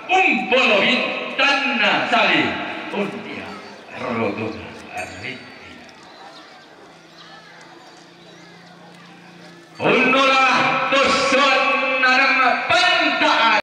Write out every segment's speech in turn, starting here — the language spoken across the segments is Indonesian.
umpolo bintanna sali untia rodun ariti unolah tusun nanam pantaan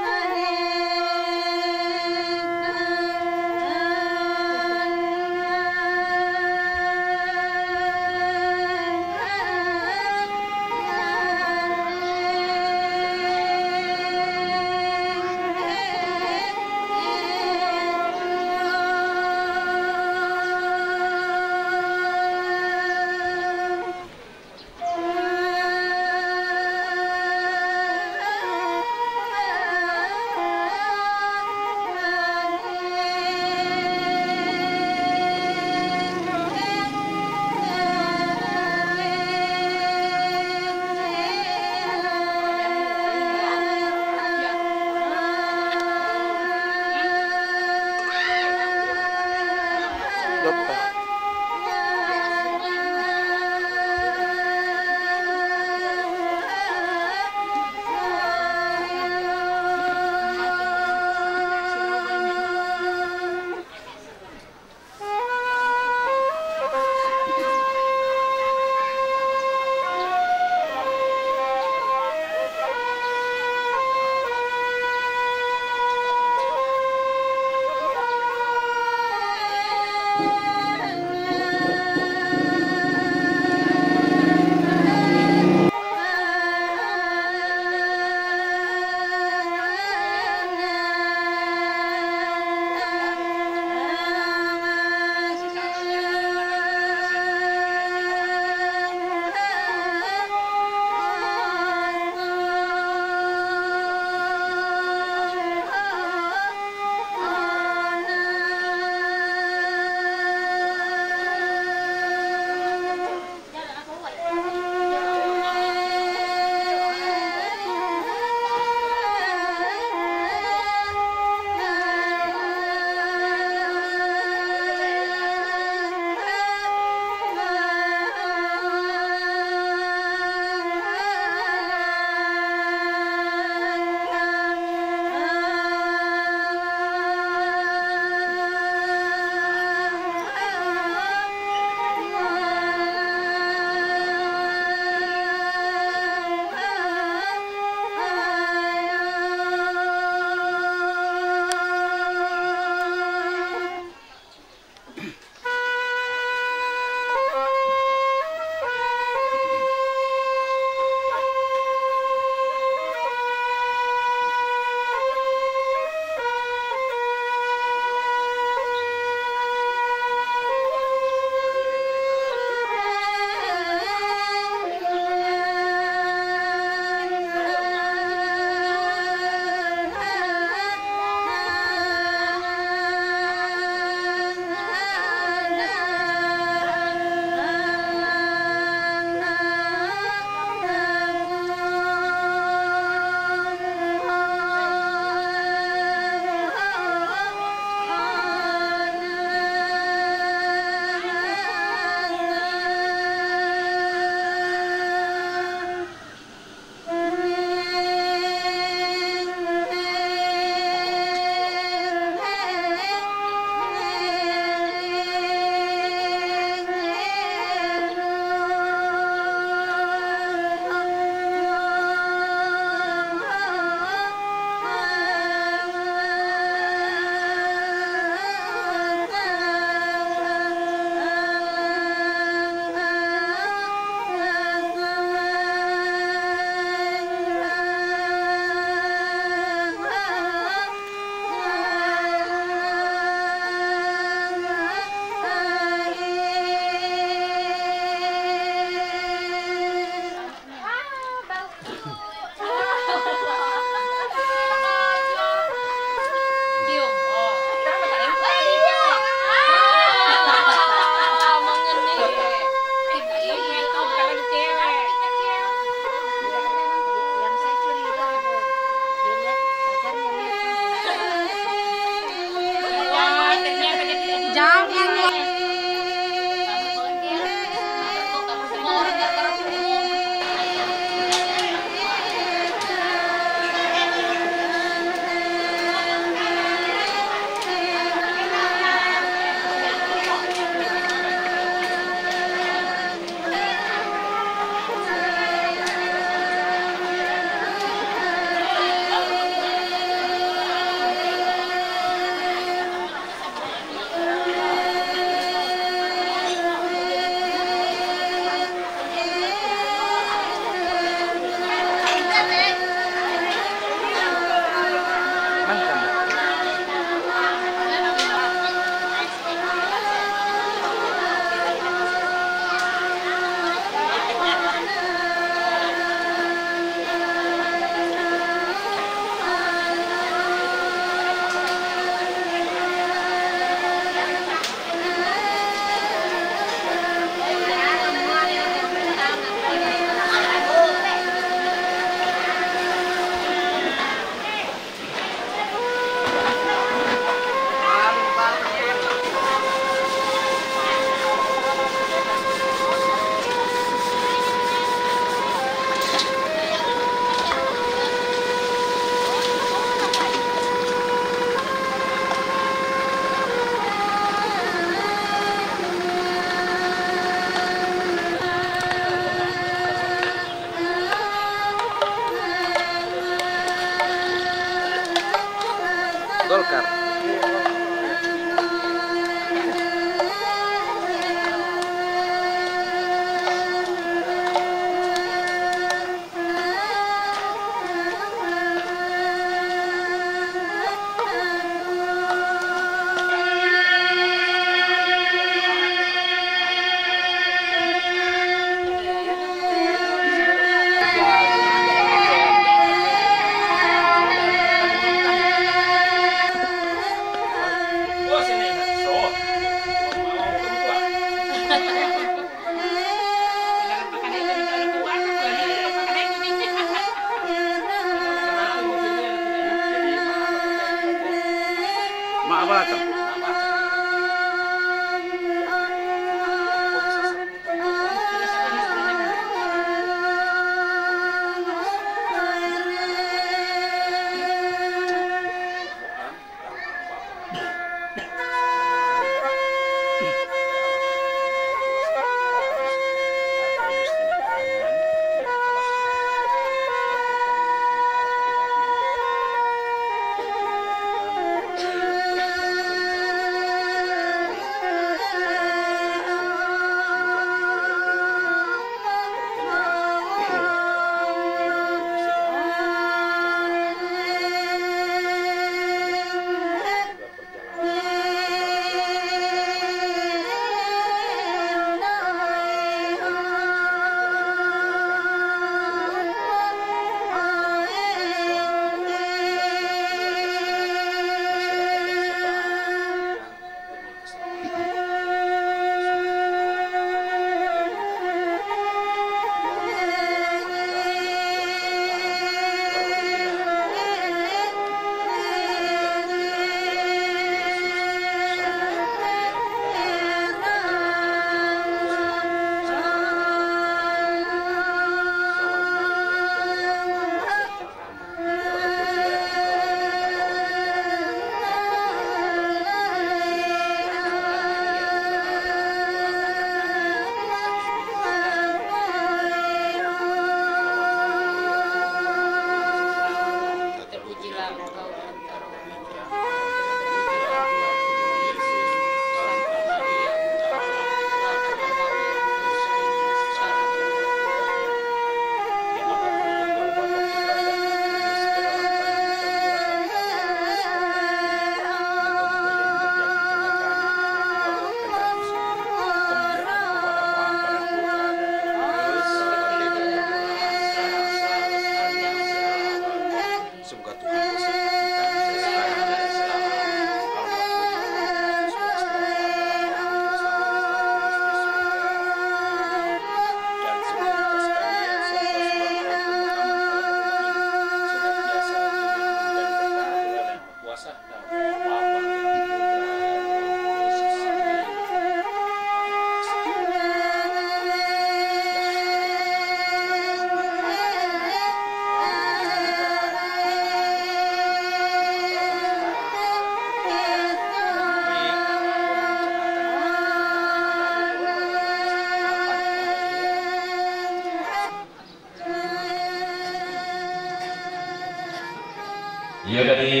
Ia dari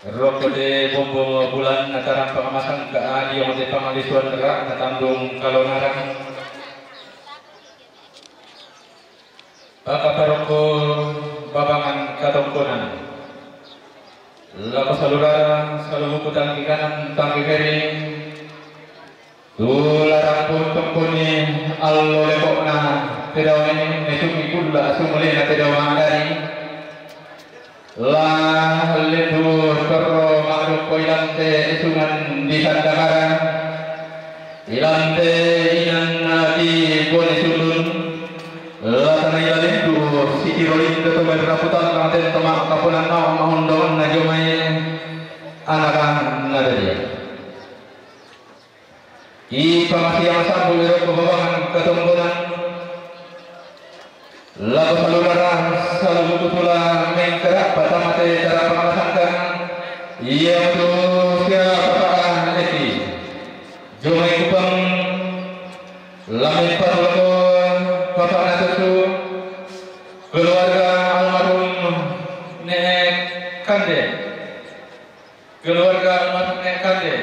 Rokode Bombo Bulan Nataran Pengamasan ke Adi Yang Pangalisuan Gerak Natandung Kalonarang Bapak Paroko Babangan Katongkonan Lapas Salurara Saluhu Tangki Kanan Tangki Kiri Tularang Puntongkuni Allo Lepokna Tedawane Nesumi Kulla Asumulena Tedawangari La Ledu Toro Ma'ruf Koilante Esungan di Sandakara Ilante Inan Nadi Bone Sulun La Tanaya Ledu Siti Rolin Teto Berraputan Kanten Temak Kapunan Nau Mahundon Najomai Anakan Nadadia I Pamasya Masabu Iro Kebabangan Ketunggunan Lalu salurara selalu kutula mengkerak patamate cara pengawasan ia untuk siapa lagi jomai kupang lamin parlokon pasangan susu keluarga almarhum nenek Kande, keluarga Matne Kande,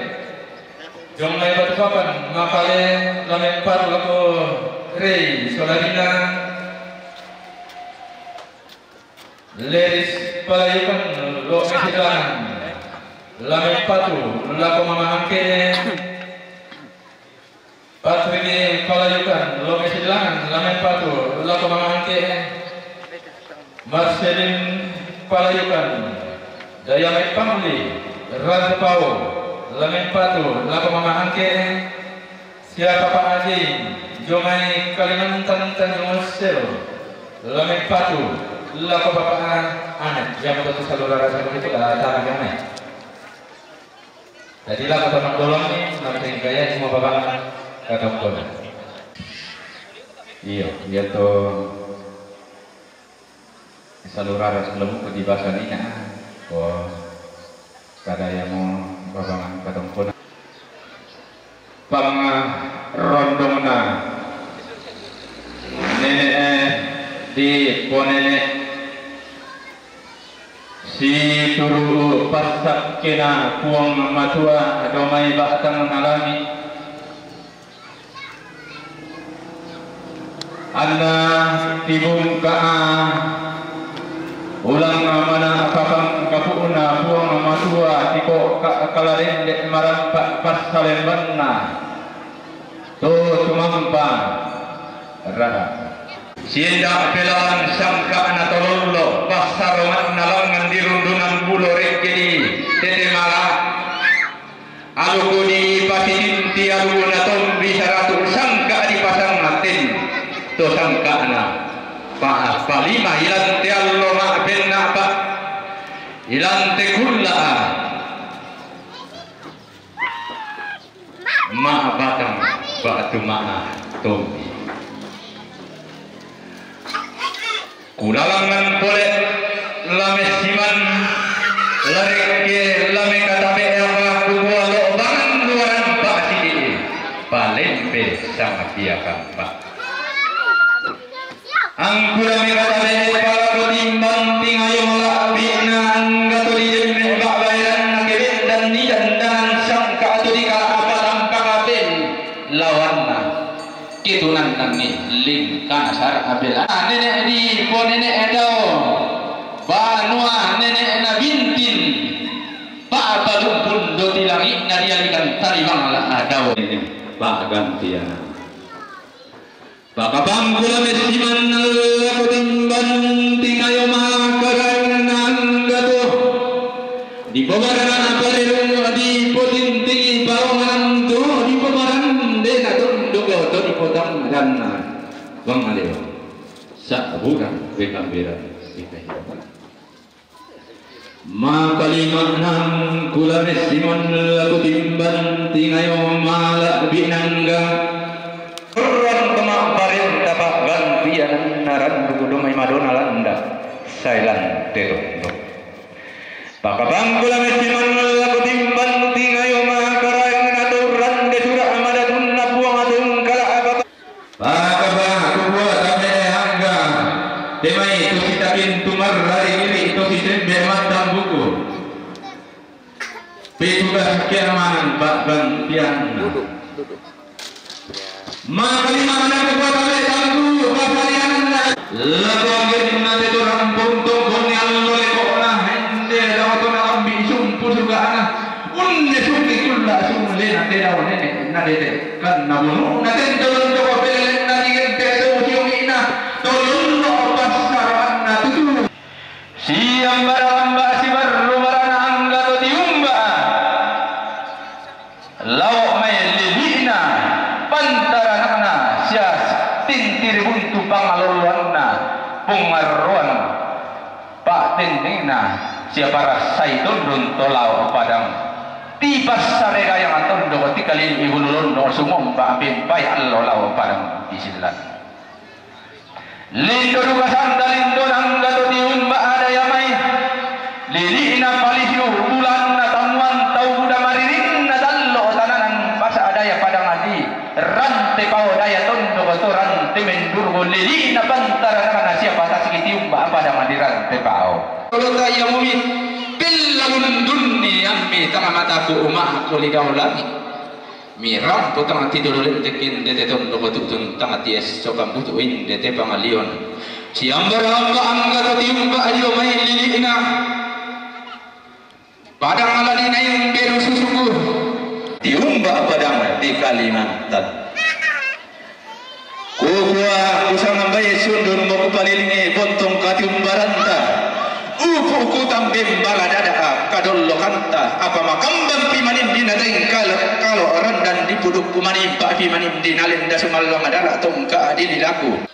Jomai Batu Papan, Makale Lamen Paru Lako Rei Solarina, Leris Palayukan Lo Mesidalan, Lamen Patu Lako Mama Angke, Patrini Palayukan Lo Mesidalan, Lamen Patu Lako Mama Angke, Marcelin Palayukan, Dayamet Pamli, Raja Pau, Lamen Patu, Lako Mama Angke, Siapa Pak Haji, Jomai Kalimantan Tanjung Sel, Lamen Patu, Lako Bapak Anet, yang betul saudara rasa begitu tanah gamai. Jadi lako teman dolong ini, nanti gaya semua bapak kata dolong. Iya, dia tuh saudara sebelum ke di bahasa ini, oh, kada yang mau bapak kata dolong. Pang rondongna, nenek di ponenek. Si turu pasak kena puang matua domai batang mengalami anda tibung ka ulang mana kapang kapuna puang matua tiko kalaren dek marampak pasalembanna to tumampa rada sienda pelan sangka na tololo pasaroman nalangan di rundunan bulo rekedi tete mala alukuni pasinti aluna tombi saratu sangka di pasang matin to sangka na pa palima ilante allo ma benna pa ilante kulla ma batang batu ma tombi kulalangan boleh lame siman larike lame katabe apa kuwa lo bangan luaran pak sidi palempe sama dia kan pak angku lame katabe para kutimbang tingayo malabina anggatuli jemme bak bayaran nakewin dan nidandan sangka atau dikala apa tampak apel lawanna kitunan nangni lingkana sar abela nenek di po nenek edo banua nenek na bintin pa balum pundo tilangi na dialikan taribang la adaw pa gantian baka bangkula mesiman ko timban tingayo makarangan gato di babaran aparelong di potinti barongan to di babaran de na dugo to di potang dan bang aleo sa bukan bekamberan ikahiran ma kalima nang kula simon laku timban tingayo malak binangga ron kemak parin tapak gantian naran dugo mai madona landa sailan terondo pakabang kula simon laku timban tingayo makarang naturan de surah amadatun nabuang adung kala apa pakabang aku buat ame hangga temai itu kita pintu marari ini itu sistem bermatang buku petugas keamanan bak gantian makali mana buat ame tanggu bakalian labagin nanti tu rampung tongkol yang lole kona hende lawatun ambi sumpur juga anak unne sumpi kulla sumle nanti daun nenek nanti kan nabunu nanti tolong coba belen nanti gente tu siomina tolong lepas saran nanti tu siang baramba si baru barana angga tu diumba lawak mai lelina pantaranana sias tintir buntu pangaluluanna pungaruan pak tindingna siapa rasai tundun tolau padang tipas sarega yang anton do tikali ibu lulun do sumum pak bin pai allo lau padang isilan lindo duga sandal lindo nangga do diumba ada yamai lilina palisyu bulan na tamuan tau buda maririn na dallo tananan pasa ada ya padang adi rante pau daya tondo to rante mendurgo lilina pantara na siapa tak sikiti umba pada madiran te pau kalau tak ya mumi mi tanga mataku umah aku ligau lagi miram tu tanga tidur dekin dete ton do tutun tanga ties cokam butuin dete pangalion siambara angga tiumba adio main lilina padang aladina yang beru susuku tiumba padang di Kalimantan kuwa kusang ambai sundun mau palilingi bontong katiumbaranta upu tambem baladada kadollo kanta apa makambang pimanin dinadain kalau orang dan dipuduk kumani pak pimanin dinalenda sumallang adara tongka adililaku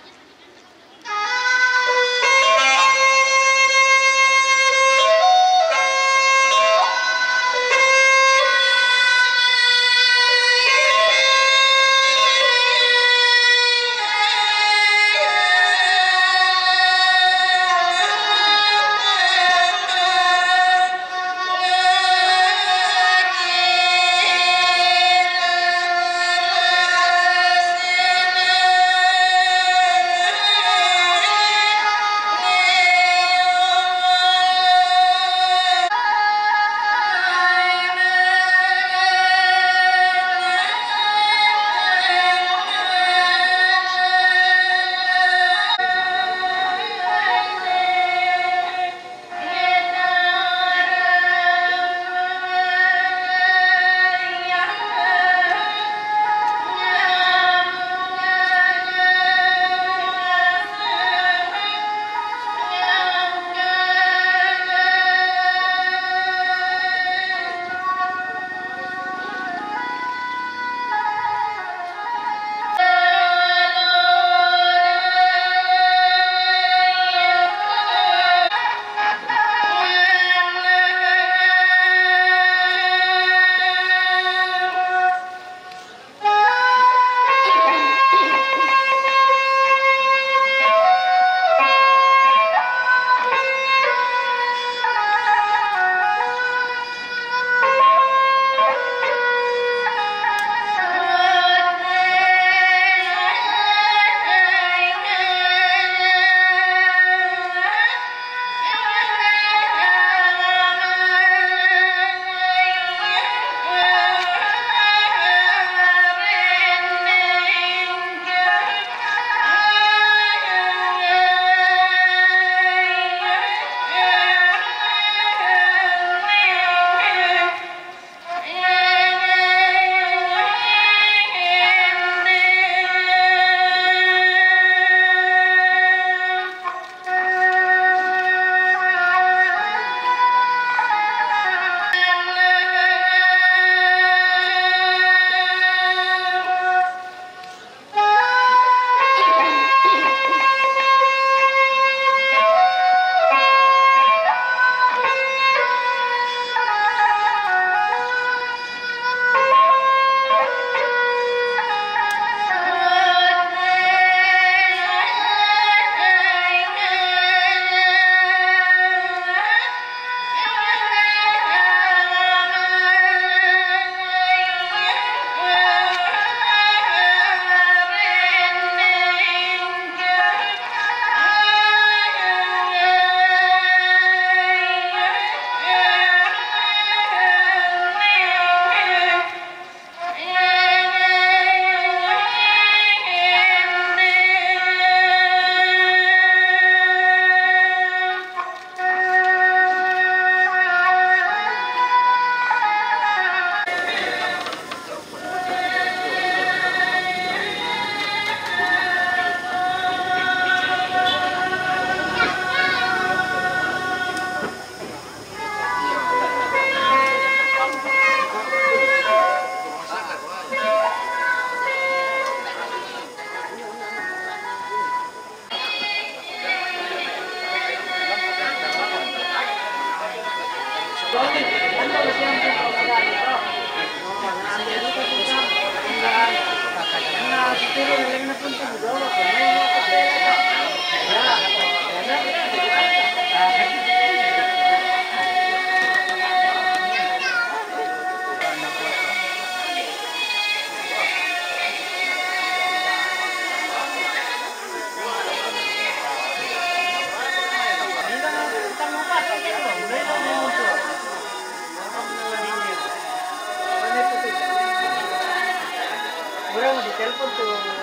telepon tuh.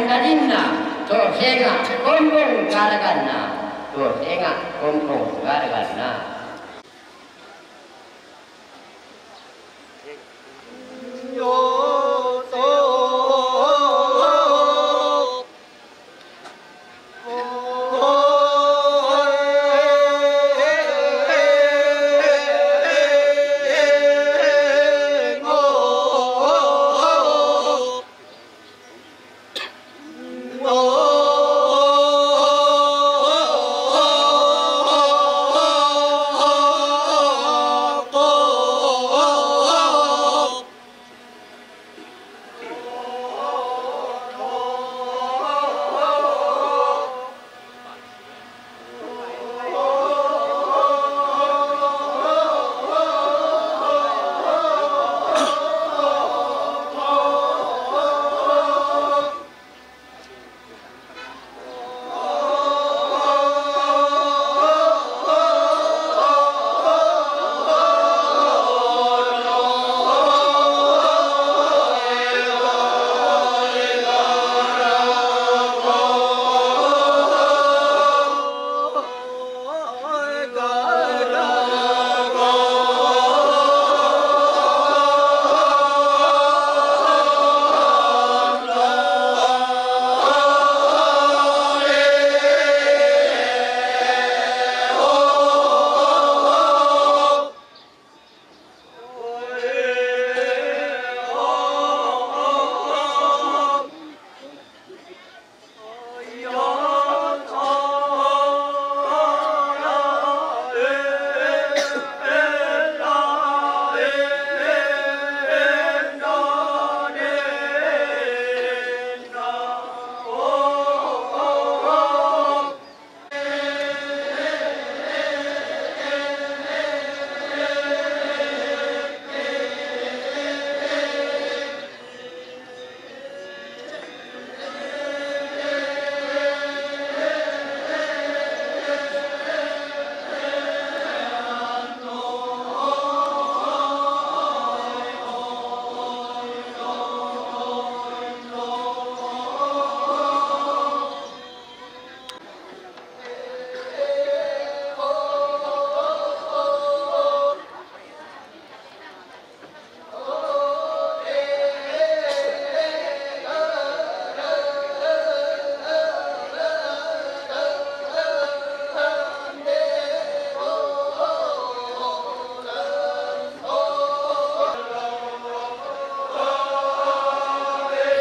kadinna to senga kompong garaganna to senga kompong garaganna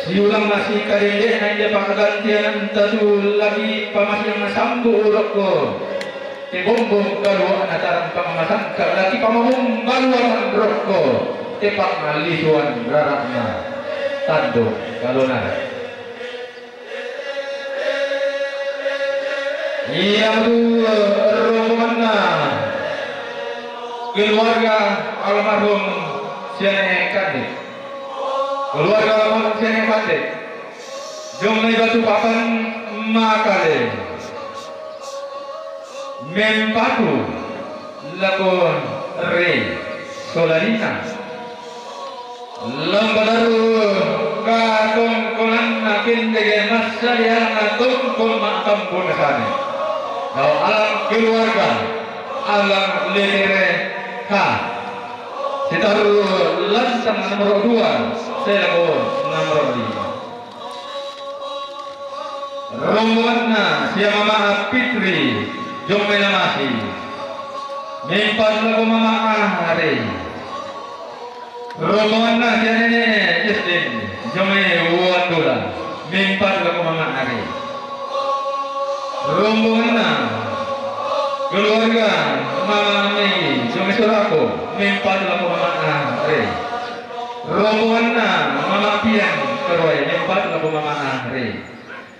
Siulang masih karende nanya pakagantian tatul lagi pamasih masambu urokko. Tebombong kaluan ataran pamamasang lagi pamamung baluan rokko. Tepak malisuan rarakna tando kalona. Iya rombonganna keluarga almarhum Siane Kadek. Keluarga almarhum Siane Kadek. Jomai batu papan makale. Mempatu lakon rei solarina. Lambadaru katong kolan nakin dengan masyarakat tongkol makam bonekane. Kalau alam keluarga, alam lelere ha. Sitaru lantang nomor 2, selako nomor 5. Rombonganna siapa Mama Fitri, jomela masih. Mempat lagu Mama Hari. Rombonganna siapa Nenek Justin, jomela Wandula. Mempat lagu Mama Hari. Rombonganna keluarga Mama Megi, jomela Surako. Mempat lagu Mama Hari. Rombonganna Mama Pian Keroy, mempat lagu Mama Hari.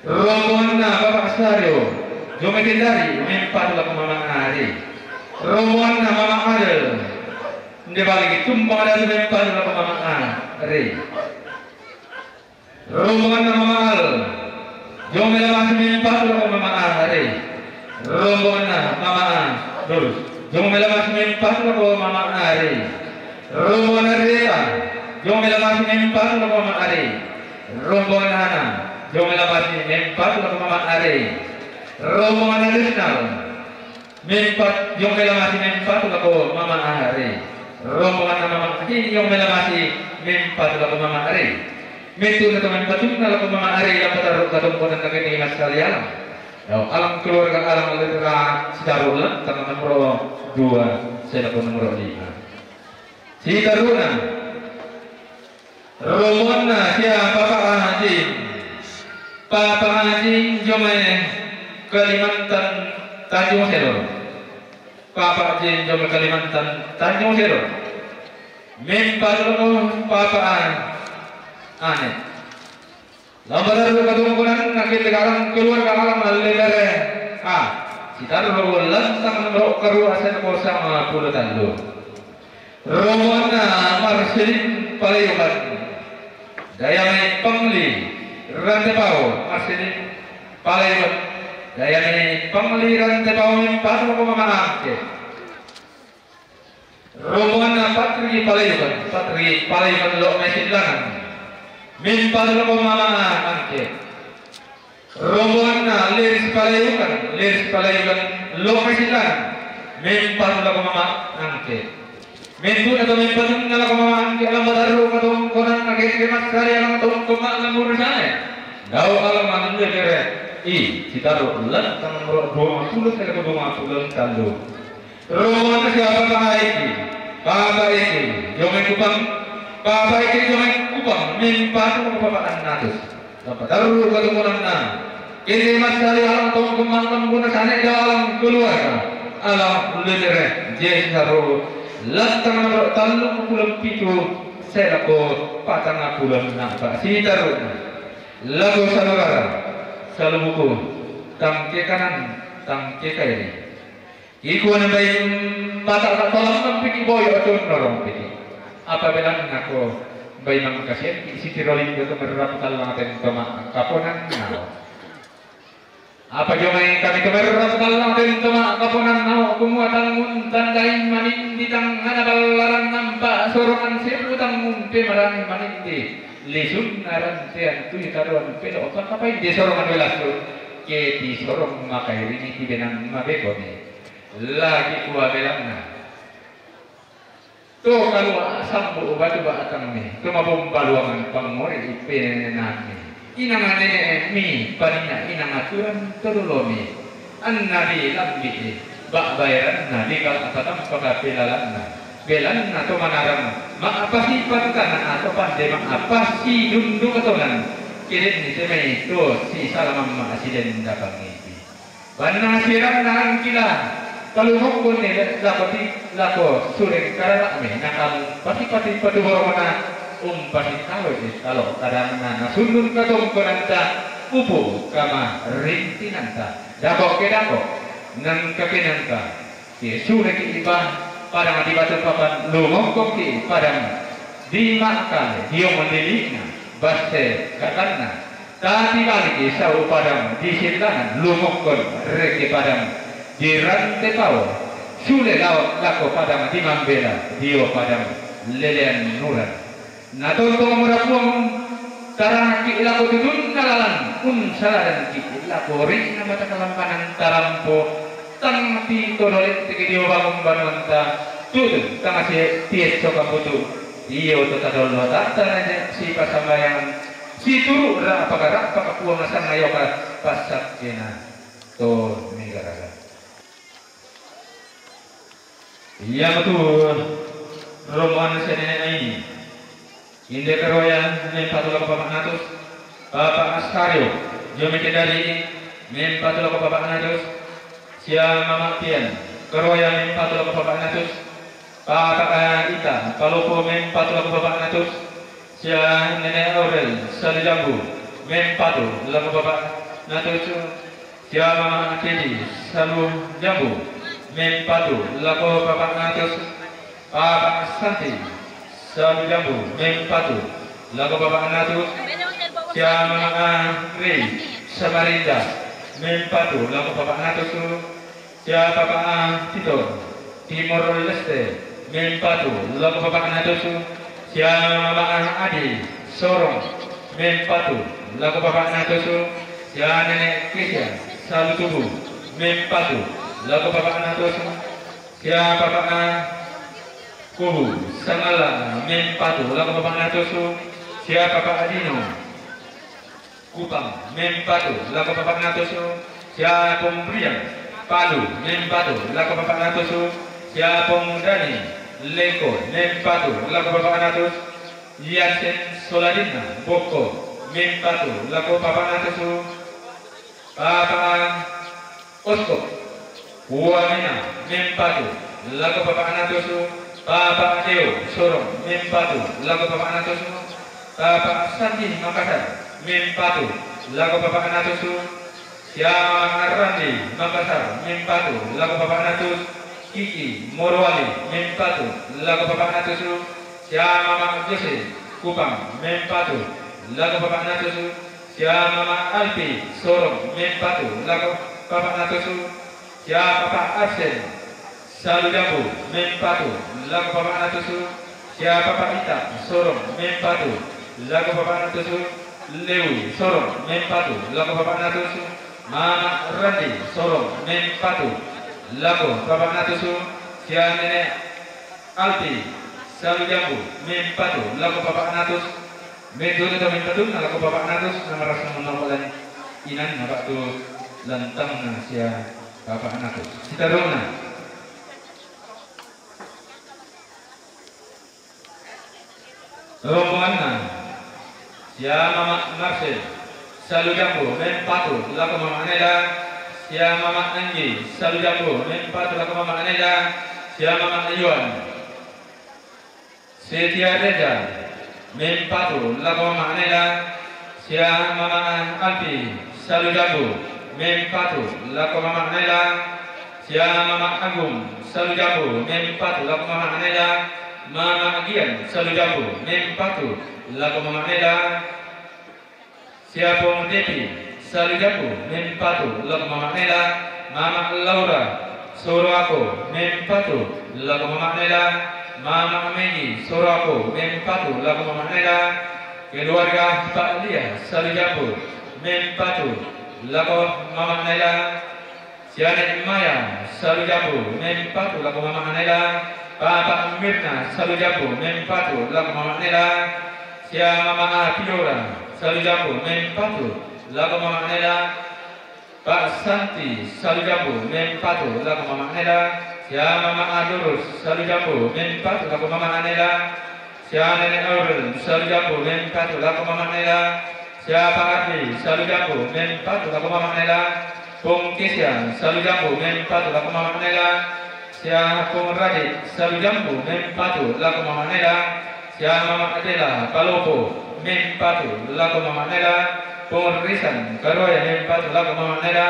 Rombonganna Bapak Sario, jomela Kendari, mempat lagu Mama Hari. Rombonganna Mama Adel, dia balik tumpang ada mempat lagu Mama Hari. Rombonganna Mama Al, jomela masih mempat lagu Mama Hari. Rombonganna Mama Dulus, jomela masih mempat lagu Mama Hari. Rombonganna Rita, jomela masih mempat lagu Mama Hari. Rombonganna Jomela pasti mempat laku mama are. Rombongan nasional. Mempat jomela masih mempat laku mama are. Rombongan mama ini jomela masih mempat laku mama are. Metu na teman patung na laku mama are yang taruh katong konan kagini mas kalian. Alam keluarga alam litera sidarul tangan nomor 2 saya nomor 5. Si taruna Romona siya Papa Haji Jome Kalimantan Tanjung Sero. Papa Haji Jome Kalimantan Tanjung Sero. Mempatulong Papa Ane. Lambaran katungkunan nakit sekarang keluar ke alam alilere. Sitar rolan tang nomor keru asen kosong pulutan lu. Romona Marcelin Palayukan. Dayane Pangli Rantepau Marcelin Palayukan. Dayane Pangli Rantepau Patu Mamangke. Romona Patri Palayukan. Patri Palayukan lo mesin langan. Min padlo ko mama angke. Rombongan liris palayukan lokasilan. Min padlo ko mama angke. Min tu na to min padlo na ko mama angke alam badaru ka tong konan agek mas kari alam tong kuma alam urusan. Daw alam manunde kere. Citaru lan tangan ro 20 ka 20 talo. Rombongan siapa baiki? Baba iki. Jome kupang Papa iki jomeng kupang mimpatu ko papaan natus. Dapat daru katumunan na. Kini mas kali alam tong kumang guna sana dalam keluar. Alam litere je saru lantang nomor 37 saya ko patang pulang na ba si daru. Lagu salugara salubuku tangke kanan tangke kiri. Iku na bay mata ka tolang piki boy atun norong piki. Apabila aku bayi mangkasih isi tirolin itu merapal naten toma kaponan nao. Apa jomai kami kemerapal naten toma kaponan nao kumuatan muntan dain manindi tang anabalaran nampak sorongan seputang mumpe marang manindi lisun narantean tu itaruan pelo otak apa di sorongan welasu ke di sorong makai rini tibenang mabekone lagi kuah belangna. To kalau sambu batu batang ni, to mabom baluangan pangmori ipenani. Inang ane mi panina inang aturan terlomi. Annabi lambi bak bayaran nabi kalau apatam pakapilalan na. Belan na to manarang maapasi pagkana atau pande maapasi dundu katonan. Kirin ni semai to si salamam maasiden dapang ini. Banna sirang nang kila. Kalau hukum ni lako suring karena kami nakam pasti padubor mana pasti tahu ni kalau kadang na sundun katong konanta upo kama rintinanta dako kedako nang kakinanta ki sure ki iba padang di batu papan lumongkok ki padang di makal dia mendilikna basse katana tadi balik sau padang di silanan lumongkon reki padang di rantai pau sule lako padang di mambela dio padang lelean nuran na tontong murapuang tarang ki lako tudun nalalan salaran ki lako rin na mata kalampanan tarampo tang ti tonolet ti dio bangun banwanta tudun tang si tiet soka putu dio to tadol nota tananya si pasambayang si turu ra apakah puang asang ayoka pasak kena to negara. Iya betul. Rombongan nenek ini. Inde keroyan mempatulah ke Bapak Natus. Bapak Askario. Jom dari mempatulah ke Bapak Natus. Sia Mama Tian. Keroyan mempatulah ke Bapak Natus. Bapak Ita. Palupo mempatulah ke Bapak Natus. Sia Nenek Aurel. Sali Jambu. Mempatulah ke Bapak Natus. Sia Mama Kedi. Salu Jambu. Mempatu lako Bapak Natus Bapak Santi Sabi Jambu Mempatu lako Bapak Natus Siapa Ri Samarinda Mempatu lako Bapak Natus Siapa Bapak Tito Timor Leste Mempatu lako Bapak Natus Siapa Bapak Adi Sorong Mempatu laku bapak natusu sia nenek kisya salu tubuh mempatu laku bapak natusu sia bapak kubu sangala mempatu laku bapak natusu sia bapak adino kupang mempatu laku bapak natusu sia pemberian palu mempatu laku bapak natusu sia pemudani leko mempatu laku bapak natus Yasin Soladina Boko Mempatu Laku Papa Natusu Papa Oskop Wamina Mempatu Laku Papa Natusu Papa Teo Sorong Mempatu Laku Papa Natusu Papa Sandi Makassar Mempatu Laku Papa Natusu Siama Randi Makassar Mempatu Laku Papa Natus Kiki Morwali Mempatu Laku Papa Natusu Sia Mama Jose Kupang Mempatu Laku Bapak Natusu Sia Mama Alpi Sorong Mempatu Laku Bapak Natusu Sia Bapak Arsen Salu Jambu Mempatu Laku Bapak Natusu Sia Bapak Ita Sorong Mempatu Laku Bapak Natusu Lewi Sorong Mempatu Laku Bapak Natusu Mama Randi Sorong Mempatu Laku Bapak Natusu Sia Nenek Alpi Salu Jambu Mempatu Laku Bapak Natus Medun atau Mempatu Laku Bapak Natus nama rasa menolak inan Bapak tu lantang nasia Bapak Natus kita dona rombongan sia Mama Marcel Salu Jambu Mempatu Laku Mama Aneda sia Mama Anggi Salu Jambu Mempatu Laku Mama Aneda sia Mama Ayuan Setia Reza Mempatu Laku Mama Aneda sia Mama Alpi Salu Jambu Mempatu Laku Mama Aneda sia Mama Agung Salu Jambu Mempatu Laku Mama Aneda Mama Agian Salu Jambu Mempatu Laku Mama Aneda sia Pong Depi Salu Jambu Mempatu Laku Mama Aneda Mama Laura Soroko Mempatu Laku Mama Aneda Mama Megi Soroko Mempatu Laku Mama Aneda keluarga Pak Lia Salu Jambu Mempatu Laku Mama Aneda Sianet Maya Salu Jambu Mempatu Laku Mama Aneda Papa Mirna Salu Jambu Mempatu Laku Mama Aneda sia Mama Apidora Salu Jambu Mempatu Laku Mama Aneda Pak Santi Salu Jambu Mempatu Laku Mama Aneda sia Mama Adurus Salu Jambu Mempatu Laku Mama Aneda sia Nenek Aurel Salu Jambu Mempatu Laku Mama Aneda sia Pak Ardi Salu Jambu Mempatu Laku Mama Aneda Pung Kisya Salu Jambu Mempatu Laku Mama Aneda sia Pung Radit Salu Jambu Mempatu Laku Mama Aneda sia Mama Adela Palopo Mempatu Laku Mama Aneda Pung Risan Karoya Mempatu Laku Mama Aneda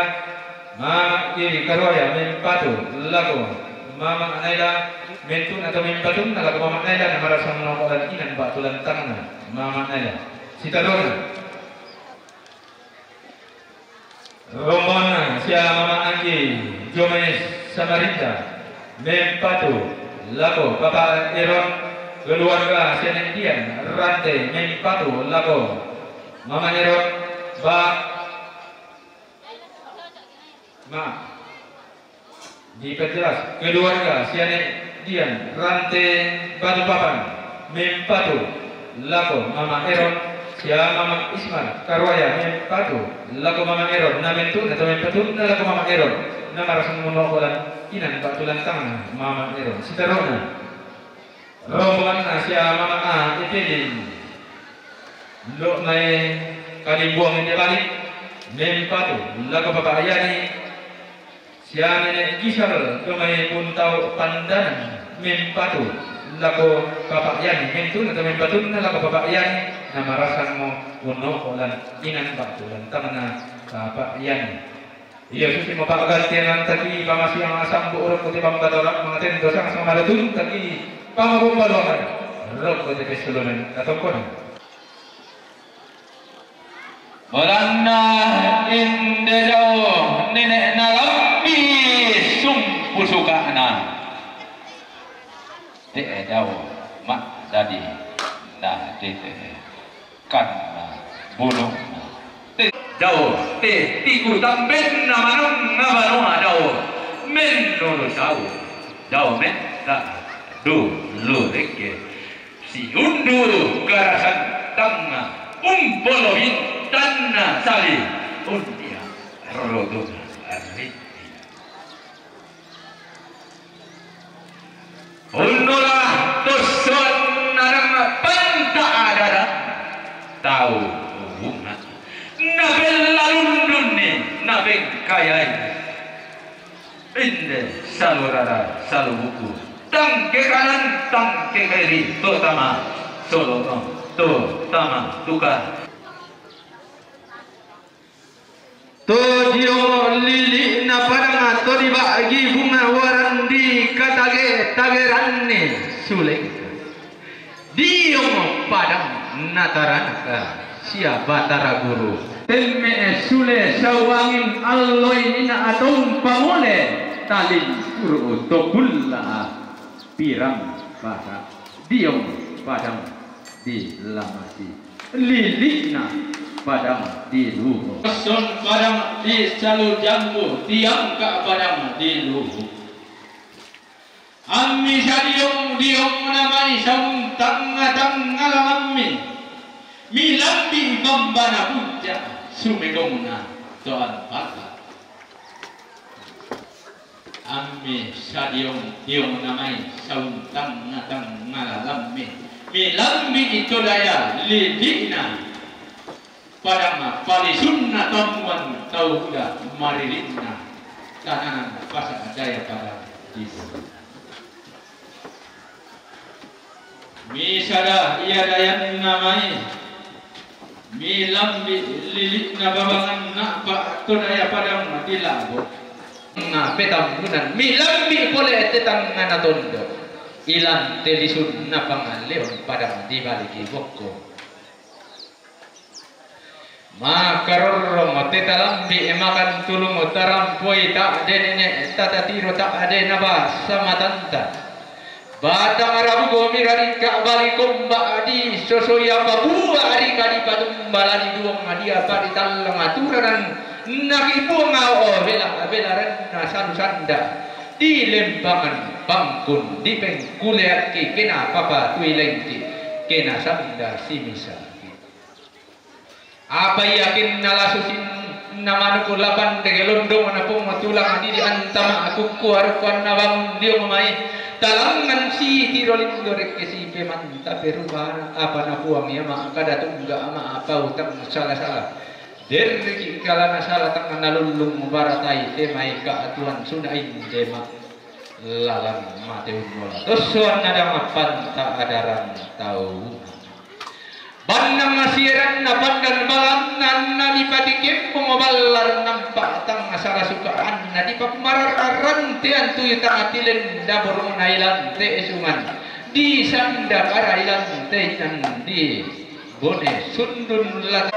Mama Iri Karoya Mempatu Laku Mama Aneda Mentun atau Mempatu Laku Mama Aneda nama rasa menolak inan batulan tangan Mama Aneda Sitarona Romona sia Mama Anggi Jomes Samarinda Mempatu Laku Bapak Eron keluarga Senendian Rantai Mempatu Laku Mama Eron diperjelas keluarga Sianet Dian Rantai Batu Papan Mempatu Laku Mama Eron sia Mama Isman Karwaya Mempatu Laku Mama Eron Namentun atau Mempatu Laku Mama Eron nama rasa monokolan inan batulan tangan Mama Eron Sitarona rombongan sia Mama A Ipelin lo mai kalimbuang ini balik Mempatu Laku Bapak Ayani sia Nenek Gisal domai puntau pandan Mempatu Laku Bapak Yani Mentun atau Mempatu Laku Bapak Yani nama rasanmu uno olan inan batulan tangan Bapak Yani iya susi mau pak gantian tadi pamasi yang asam bu urut kuti pamkatorak mengaten dosa sama malatun tadi pamabumpaluan rok kuti keseluruhan atau kono Melanda indah jauh nenek nalampi sumpu sukana dek jauh mak jadi nah dek kan bulu jauh tiku tamben namanang ngabanoa jauh menurut jauh men tak dulu reke si undu garasan tanga umpolowin tanna sali undia rodona ariti undulah toson narang panta adaran tahu bunga nabel lalundun ni nabeng kayai inde salurara salubuku tangke kanan tangke kiri terutama solo terutama duka Todio lili na padang to dibagi bunga waran di katage tageranne suleng diong padang natarana sia batara guru telme sule sawangin alloy ina atong pamole talin puru tokulla pirang bara diong padang di lamasi lilina padang di luhu son padang di salu jambu tiang ka padang di luhu ammi sadiong diong namai saung tanga lammi mi lambi bambana puja sumegongna toan pata ammi sadiong diong namai saung tanga lammi mi lambi itu daya lidina padang palisunna tamuan tauda maririna kanan pasak daya pada disu misada ia dayan namai mi lambi lilit na babangan na pa to daya padang dilabo na petam gunan mi lambi pole tetang na tondo ilan telisun na pangaleon padang di baliki bokko makarorro mateta lambi emakan tulung tarampoi tak denene tata tiro tak ade naba sama tanta batang arabu gomi rari ka bali komba adi sosoya babua ari kadi patung balani duong adi apa di talang aturan nakibu ngao bela ren nasan sanda di lembangan bangkun di pengkuliat ki kena papa tuilengki kena sanda simisa apa yakin nalasusin namanuku lapan degelondong anapong matulang adi di antama aku kuarukuan nabang dia memai talangan si tirolindo rekesi pemanta perubahan apa napuang ya mak kada tungga ama apa utang salah derki kala salah tangan nalulung baratai temai ka atuan sunain dema lalang mateun mola tosuan ada mapan tak adaran tahu bandang asiran na pandan balangan na di patikim pumabalar nampak tang asara sukaan na di papumararan tian tuyo tang atilen daborong na ilan te esungan di sanda kara ilan te inan di bone sundun lat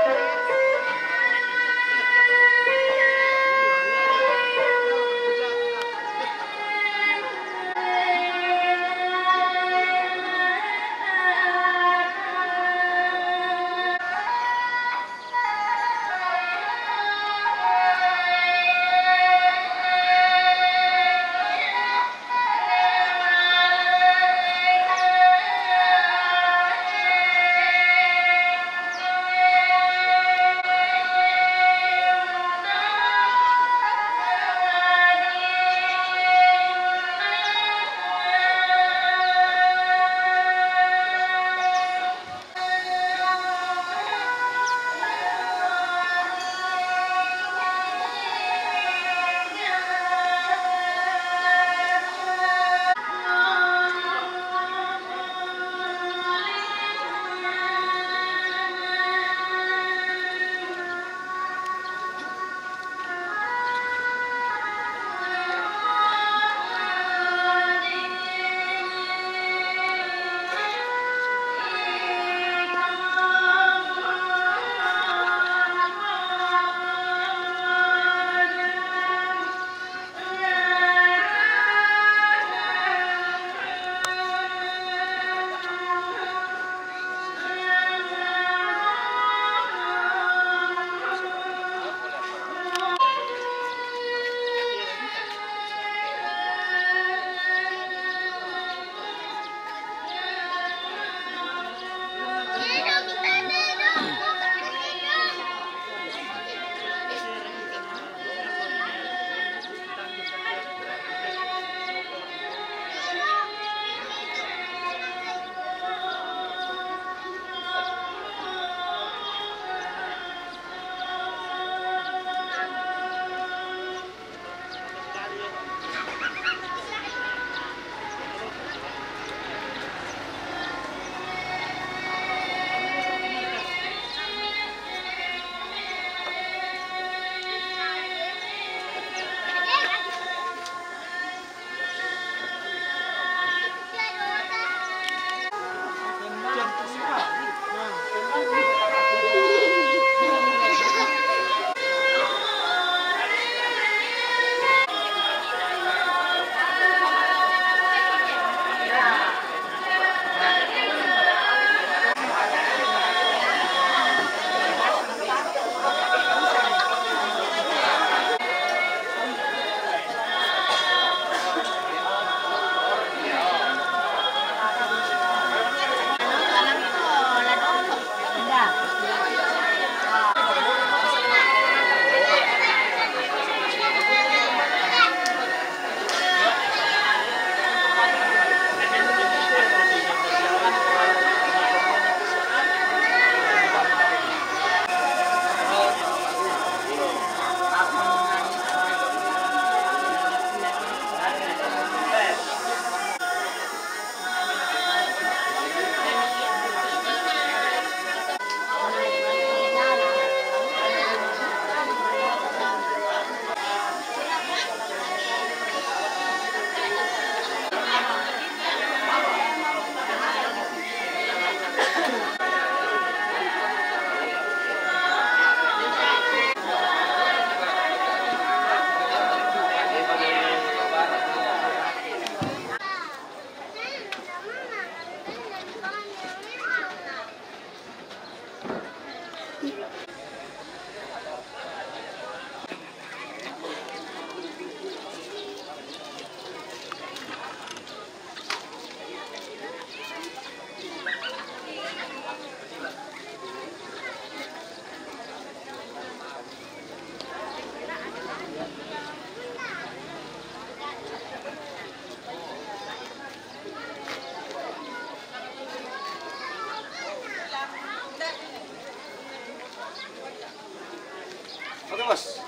Oke bos.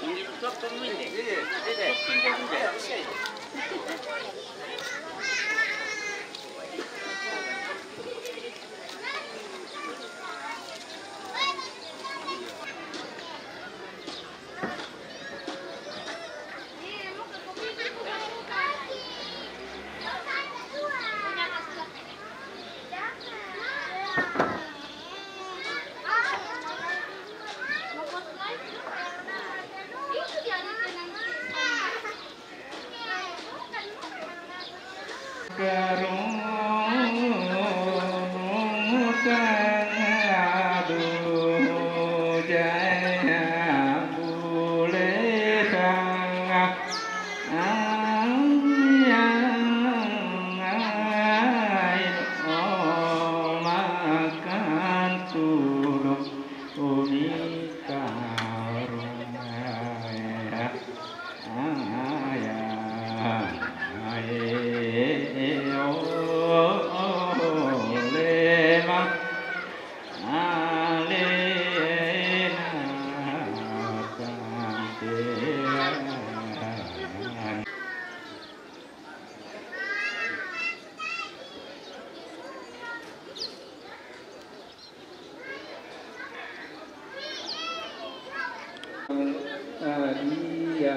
Ini tutup tungguin deh. Iya. Adiya